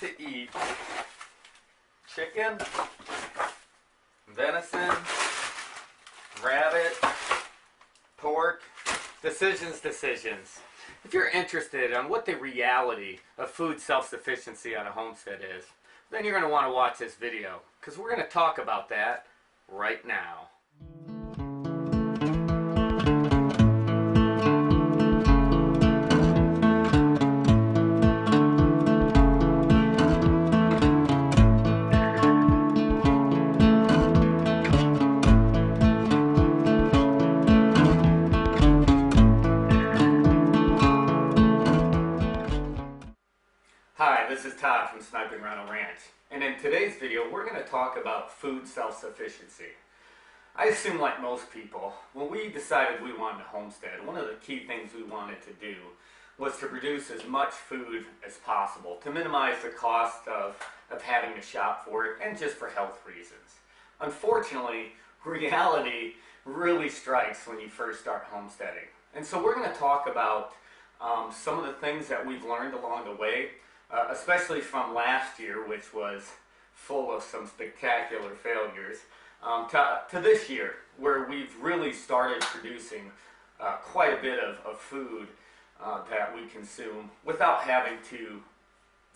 like to eat chicken, venison, rabbit, pork. Decisions. If you're interested in what the reality of food self-sufficiency on a homestead is, then you're going to want to watch this video, because we're going to talk about that right now. Hi, this is Todd from Sniping, Rhino Ranch, and in today's video we're going to talk about food self-sufficiency. I assume, like most people, when we decided we wanted to homestead, one of the key things we wanted to do was to produce as much food as possible to minimize the cost of having to shop for it, and just for health reasons. Unfortunately, reality really strikes when you first start homesteading, and so we're going to talk about some of the things that we've learned along the way. Especially from last year, which was full of some spectacular failures, to this year, where we've really started producing quite a bit of food that we consume without having to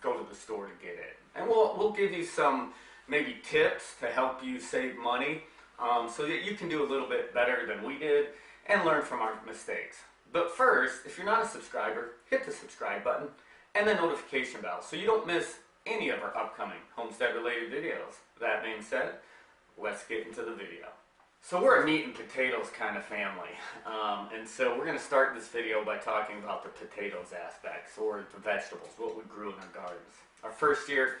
go to the store to get it. And we'll give you some maybe tips to help you save money so that you can do a little bit better than we did and learn from our mistakes. But first, if you're not a subscriber, hit the subscribe button and the notification bell so you don't miss any of our upcoming homestead related videos. That being said, let's get into the video. So we're a meat and potatoes kind of family, and so we're going to start this video by talking about the potatoes aspects, or the vegetables, what we grew in our gardens. Our first year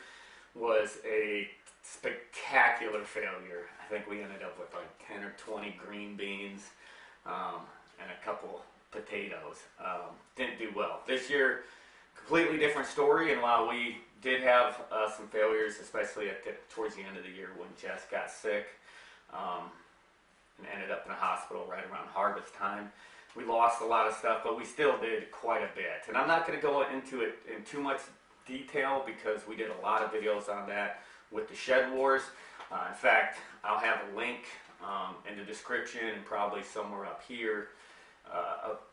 was a spectacular failure. I think we ended up with like 10 or 20 green beans and a couple potatoes. Didn't do well. This year, completely different story, and while we did have some failures, especially towards the end of the year when Jess got sick and ended up in the hospital right around harvest time, we lost a lot of stuff, but we still did quite a bit. And I'm not going to go into it in too much detail because we did a lot of videos on that with the shed wars. In fact, I'll have a link in the description and probably somewhere up here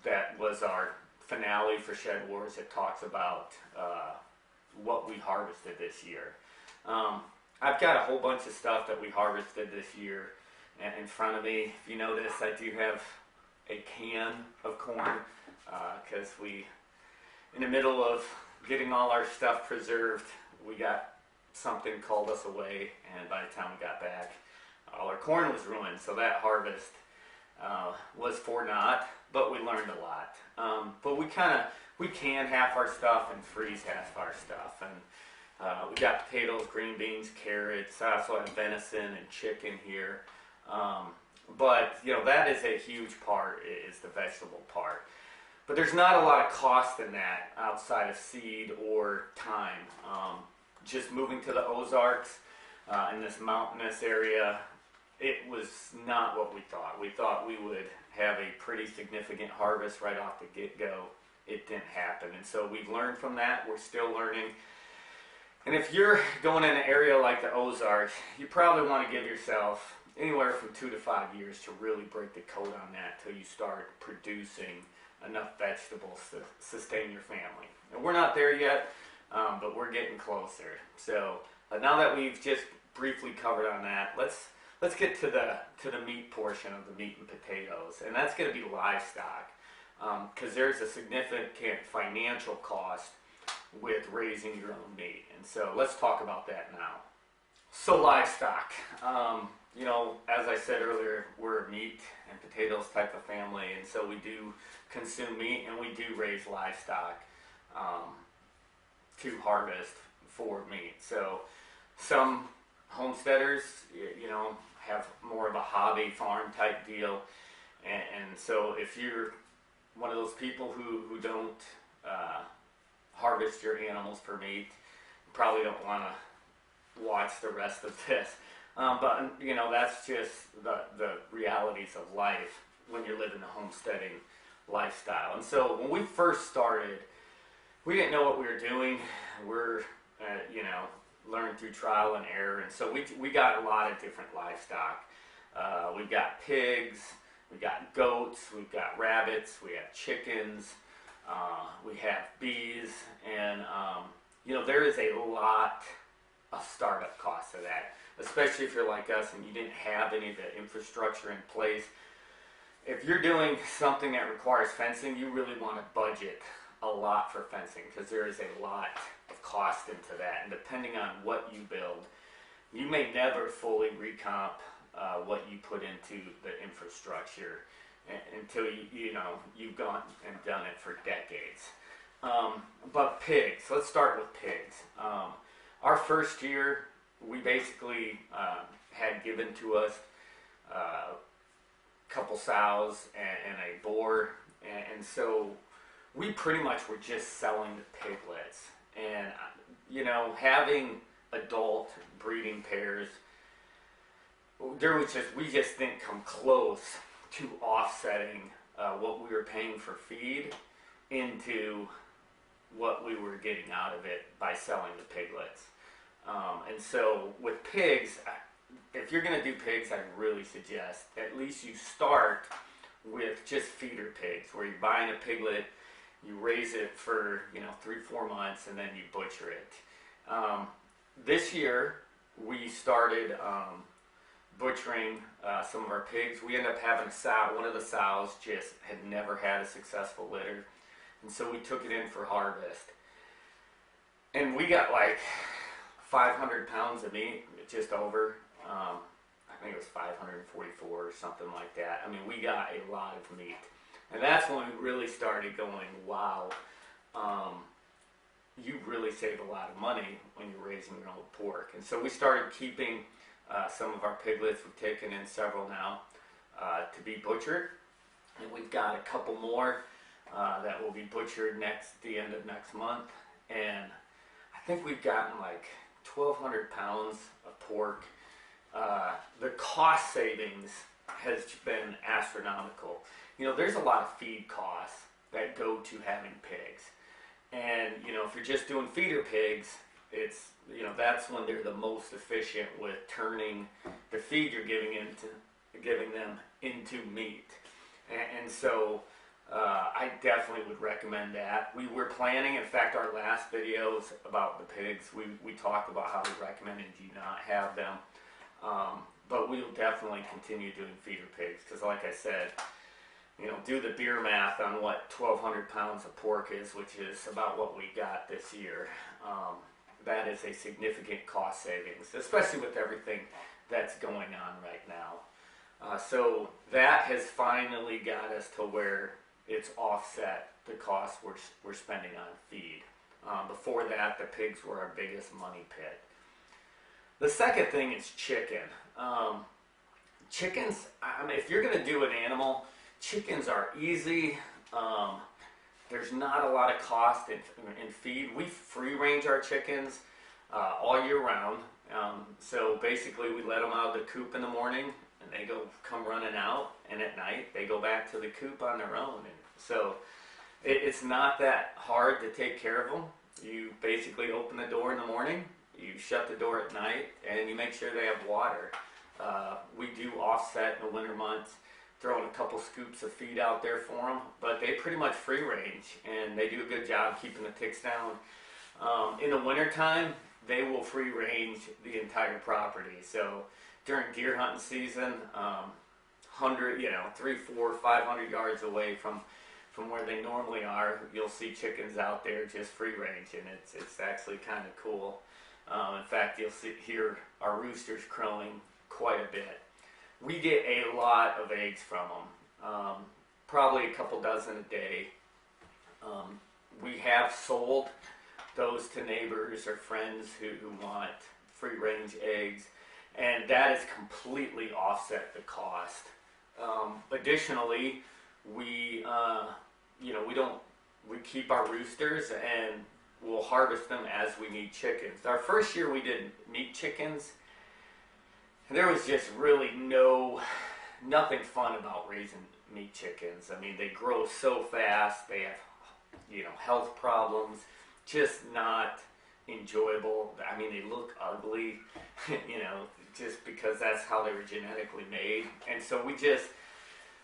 that was our finale for Shed Wars. It talks about what we harvested this year. I've got a whole bunch of stuff that we harvested this year in front of me. If you notice, I do have a can of corn because in the middle of getting all our stuff preserved, we got something called us away, and by the time we got back, all our corn was ruined. So that harvest was for naught, but we learned a lot. But we can half our stuff and freeze half our stuff, and we got potatoes, green beans, carrots. I also have venison and chicken here. But you know, that is a huge part, is the vegetable part. But there's not a lot of cost in that outside of seed or time. Just moving to the Ozarks in this mountainous area, it was not what we thought. We thought we would have a pretty significant harvest right off the get-go. It didn't happen, and so we've learned from that. We're still learning. And if you're going in an area like the Ozarks, you probably want to give yourself anywhere from 2 to 5 years to really break the code on that till you start producing enough vegetables to sustain your family. And we're not there yet, but we're getting closer. So now that we've just briefly covered on that, let's get to the meat portion of the meat and potatoes, and that's going to be livestock, because there's a significant financial cost with raising your own meat. And so let's talk about that now. So livestock, you know, as I said earlier, we're a meat and potatoes type of family, and so we do consume meat and we do raise livestock to harvest for meat. So some homesteaders, you know, have more of a hobby farm type deal, and so if you're one of those people who don't harvest your animals for meat, you probably don't want to watch the rest of this. But you know, that's just the realities of life when you're living a homesteading lifestyle. And so when we first started, we didn't know what we were doing. We're you know, learn through trial and error. And so we got a lot of different livestock. We've got pigs, we got goats, we've got rabbits, we have chickens, we have bees, and you know, there is a lot of startup costs of that, especially if you're like us and you didn't have any of the infrastructure in place. If you're doing something that requires fencing, you really want to budget a lot for fencing, because there is a lot of cost into that, and depending on what you build, you may never fully recomp what you put into the infrastructure until you know, you've gone and done it for decades. But pigs, let's start with pigs. Our first year, we basically had given to us a couple sows and a boar, and so we pretty much were just selling the piglets. And you know, having adult breeding pairs, we just didn't come close to offsetting what we were paying for feed into what we were getting out of it by selling the piglets. And so with pigs, if you're going to do pigs, I really suggest at least you start with just feeder pigs, where you're buying a piglet, you raise it for, you know, 3-4 months, and then you butcher it. This year we started butchering some of our pigs. We ended up having a sow. One of the sows just had never had a successful litter, and so we took it in for harvest, and we got like 500 pounds of meat, just over. I think it was 544 or something like that. I mean, we got a lot of meat, and that's when we really started going, wow, you really save a lot of money when you're raising your own pork. And so we started keeping some of our piglets. We've taken in several now to be butchered, and we've got a couple more that will be butchered the end of next month. And I think we've gotten like 1,200 pounds of pork. The cost savings has been astronomical. You know, there's a lot of feed costs that go to having pigs. And, you know, if you're just doing feeder pigs, it's, you know, that's when they're the most efficient with turning the feed you're giving them into meat. And so I definitely would recommend that. We were planning, in fact, our last videos about the pigs, we talked about how we recommend and do not have them. But we will definitely continue doing feeder pigs, because like I said, you know, do the beer math on what 1,200 pounds of pork is, which is about what we got this year. That is a significant cost savings, especially with everything that's going on right now. So that has finally got us to where it's offset the cost we're spending on feed. Before that, the pigs were our biggest money pit. The second thing is chicken. Chickens, I mean, if you're going to do an animal, chickens are easy. There's not a lot of cost in feed. We free range our chickens all year round. So basically we let them out of the coop in the morning, and they come running out, and at night they go back to the coop on their own. And so it's not that hard to take care of them. You basically open the door in the morning, you shut the door at night, and you make sure they have water. We do offset in the winter months, throwing a couple scoops of feed out there for them, but they pretty much free range, and they do a good job keeping the ticks down. In the winter time, they will free range the entire property. So during deer hunting season, 100, 300, 400, 500 yards away from where they normally are, you'll see chickens out there just free range, and it's actually kind of cool. In fact, you'll hear our roosters crowing quite a bit. We get a lot of eggs from them, probably a couple dozen a day. We have sold those to neighbors or friends who want free range eggs, and that has completely offset the cost. Additionally, we keep our roosters, and we'll harvest them as we need chickens. Our first year we did meat chickens, and there was just really nothing fun about raising meat chickens. I mean, they grow so fast, they have, health problems, just not enjoyable. I mean, they look ugly, you know, just because that's how they were genetically made. And so we just,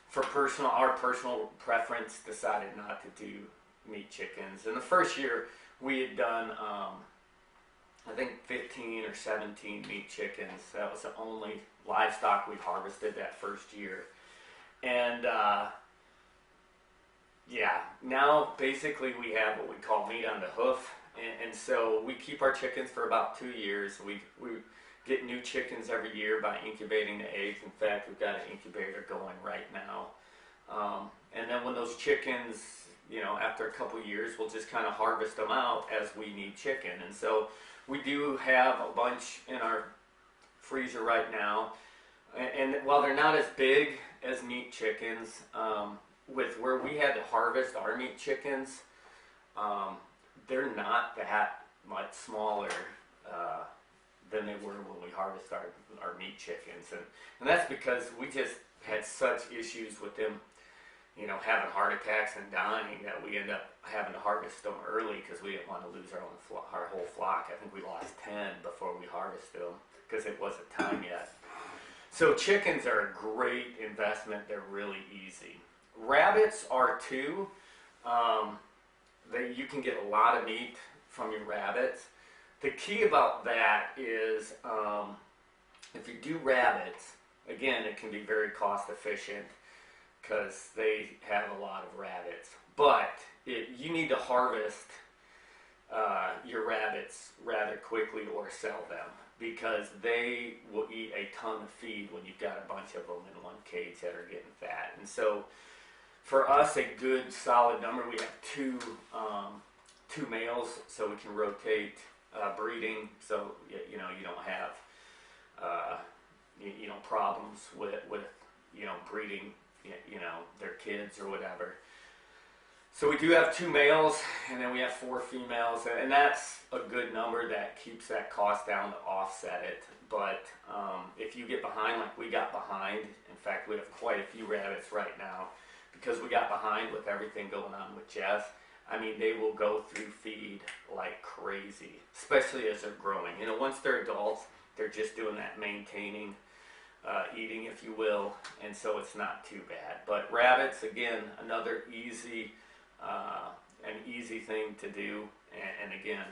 for our personal preference, decided not to do meat chickens. And the first year we had done, I think 15 or 17 meat chickens. That was the only livestock we harvested that first year. And yeah, now basically we have what we call meat on the hoof. And so we keep our chickens for about 2 years. We get new chickens every year by incubating the eggs. In fact, we've got an incubator going right now. And then when those chickens, you know, after a couple years, we'll just kind of harvest them out as we need chicken. And so we do have a bunch in our freezer right now. And while they're not as big as meat chickens, with where we had to harvest our meat chickens, they're not that much smaller than they were when we harvest our meat chickens. And that's because we just had such issues with them, you know, having heart attacks and dying, that we end up having to harvest them early because we didn't want to lose our whole flock. I think we lost 10 before we harvested them because it wasn't time yet. So chickens are a great investment. They're really easy. Rabbits are too. You can get a lot of meat from your rabbits. The key about that is if you do rabbits, again, it can be very cost efficient because they have a lot of rabbits. But you need to harvest your rabbits rather quickly or sell them, because they will eat a ton of feed when you've got a bunch of them in one cage that are getting fat. And so for us, a good solid number, we have two males, so we can rotate breeding, so you know, you don't have you know, problems with you know, breeding, you know, their kids or whatever. So we do have 2 males, and then we have 4 females, and that's a good number that keeps that cost down to offset it. But if you get behind like we got behind, in fact we have quite a few rabbits right now because we got behind with everything going on with Jess. I mean, they will go through feed like crazy, especially as they're growing. You know, once they're adults, they're just doing that maintaining, eating, if you will, and so it's not too bad. But rabbits, again, another an easy thing to do, and again,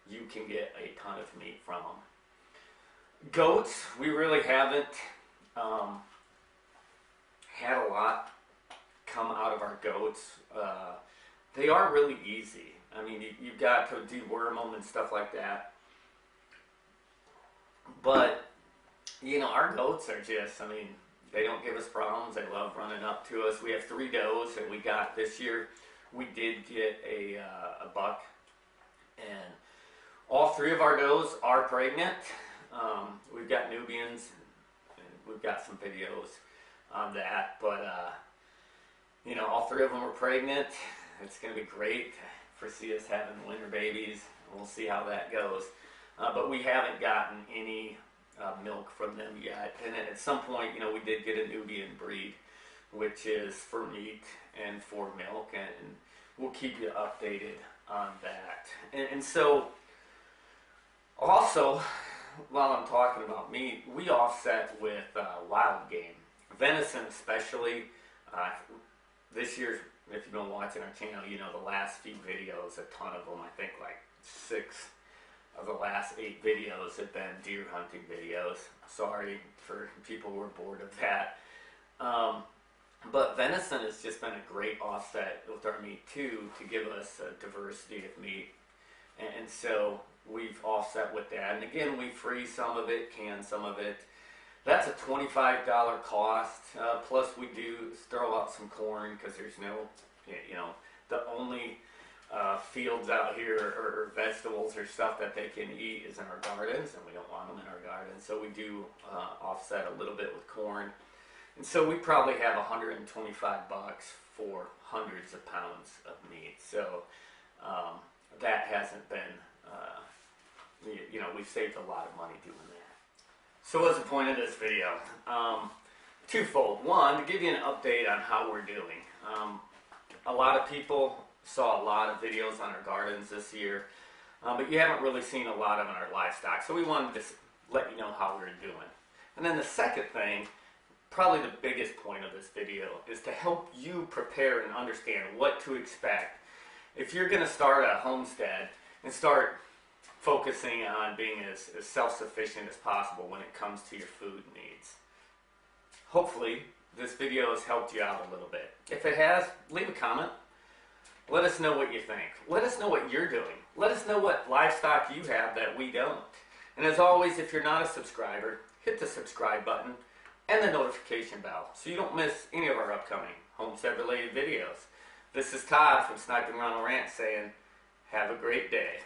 you can get a ton of meat from them. Goats, we really haven't had a lot come out of our goats. They are really easy. I mean, you've got to deworm them and stuff like that. But, you know, our goats are just, I mean, they don't give us problems. They love running up to us. We have 3 does that we got this year. We did get a buck, and all 3 of our does are pregnant. We've got Nubians, and we've got some videos on that, but you know, all 3 of them are pregnant. It's going to be great to foresee us having winter babies, and we'll see how that goes. But we haven't gotten any milk from them yet, and at some point, you know, we did get a Nubian breed, which is for meat and for milk, and we'll keep you updated on that. And so, also, while I'm talking about meat, we offset with wild game, venison especially. This year, if you've been watching our channel, you know the last few videos, a ton of them, I think like 6 of the last 8 videos have been deer hunting videos. Sorry for people who are bored of that. But venison has just been a great offset with our meat too, to give us a diversity of meat. And so we've offset with that. And again, we freeze some of it, can some of it. That's a $25 cost. Plus we do throw out some corn because there's no, you know, the only fields out here or vegetables or stuff that they can eat is in our gardens, and we don't want them in our gardens. So we do offset a little bit with corn. And so we probably have $125 for hundreds of pounds of meat. So that hasn't been, you know, we've saved a lot of money doing that. So what's the point of this video? Twofold. One, to give you an update on how we're doing. A lot of people saw a lot of videos on our gardens this year. but you haven't really seen a lot of in our livestock. So we wanted to let you know how we were doing. And then the second thing, probably the biggest point of this video, is to help you prepare and understand what to expect if you're going to start a homestead and start focusing on being as self-sufficient as possible when it comes to your food needs. Hopefully this video has helped you out a little bit. If it has, leave a comment. Let us know what you think. Let us know what you're doing. Let us know what livestock you have that we don't. And as always, if you're not a subscriber, hit the subscribe button and the notification bell so you don't miss any of our upcoming homestead related videos. This is Todd from Sniping, Rhino saying, have a great day.